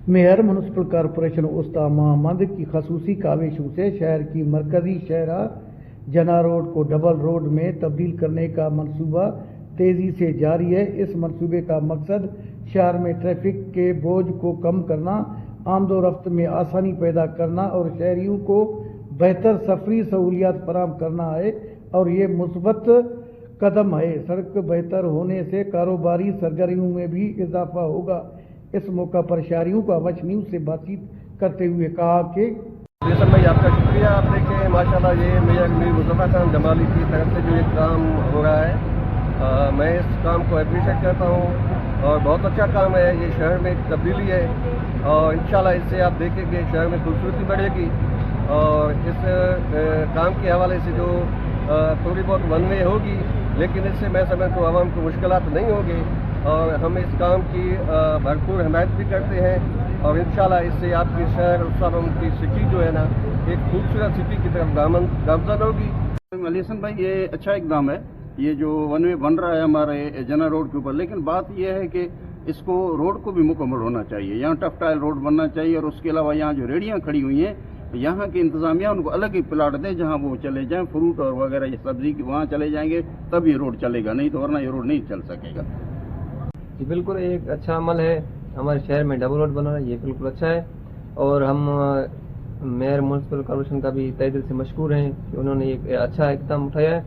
Mayor municipal corporation उस्ता महमद की खसूसी काविशों से शहर की मरकजी शहरा जना रोड को डबल रोड में तब्दील करने का मंसूबा तेजी से जारी है। इस मंसूबे का मकसद शहर में ट्रैफिक के बोझ को कम करना, आमदोरफ्त में आसानी पैदा करना और शहरियों को बेहतर सफरी सहूलियात फराहम करना है और ये मुस्बत कदम है। सड़क बेहतर होने से कारोबारी सरगर्मियों में भी इजाफा होगा। इस मौका पर शहरियों को अवच न्यूज़ से बातचीत करते हुए कहा कि सर भाई आपका शुक्रिया। आप देखें माशाल्लाह ये मेयर मीर मुस्तफा खान जमाली की तरफ से जो ये काम हो रहा है, मैं इस काम को अप्रिशिएट करता हूँ और बहुत अच्छा काम है। ये शहर में एक तब्दीली है और इंशाल्लाह इससे आप देखेंगे शहर में खूबसूरती बढ़ेगी और इस काम के हवाले से जो थोड़ी बहुत वन वे होगी, लेकिन इससे मैं समझता हूँ आवाम को मुश्किलात नहीं होगी और हम इस काम की भरपूर हिमायत भी करते हैं और इंशाल्लाह इससे आपकी शहर और उनकी सिटी जो है ना एक खूबसूरत सिटी की तरफ गामजन होगी। मलिसन भाई ये अच्छा इकदाम है, ये जो वन वे बन रहा है हमारे जना रोड के ऊपर, लेकिन बात यह है कि इसको रोड को भी मुकम्मल होना चाहिए। यहाँ टफ टाइल रोड बनना चाहिए और उसके अलावा यहाँ जो रेडियाँ खड़ी हुई हैं यहाँ की इंतजामिया उनको अलग ही प्लाट दें जहाँ वो चले जाएं, फ्रूट और वगैरह ये सब्जी की वहाँ चले जाएंगे तब ये रोड चलेगा, नहीं तो वरना ये रोड नहीं चल सकेगा। जी बिल्कुल, एक अच्छा अमल है। हमारे शहर में डबल रोड बना है, ये बिल्कुल अच्छा है और हम मेयर म्यूनसिपल कॉरपोरेशन का भी तहे दिल से मशकूर हैं कि उन्होंने एक अच्छा इक़दाम उठाया है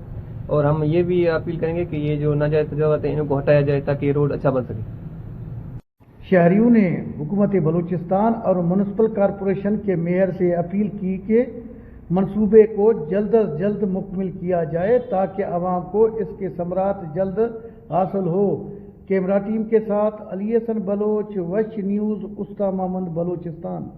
और हम ये भी अपील करेंगे कि ये जो नाजायज़ तजावत है इनको हटाया जाए ताकि ये रोड अच्छा बन सके। शहरियों ने हुकूमत बलूचिस्तान और म्यूनसिपल कॉरपोरेशन के मेयर से अपील की कि मंसूबे को जल्द अज जल्द मुकम्मल किया जाए ताकि आवाम को इसके समरात जल्द हासिल हो। कैमरा टीम के साथ अली हसन बलोच, वश न्यूज़, उस्ता महमद, बलूचिस्तान।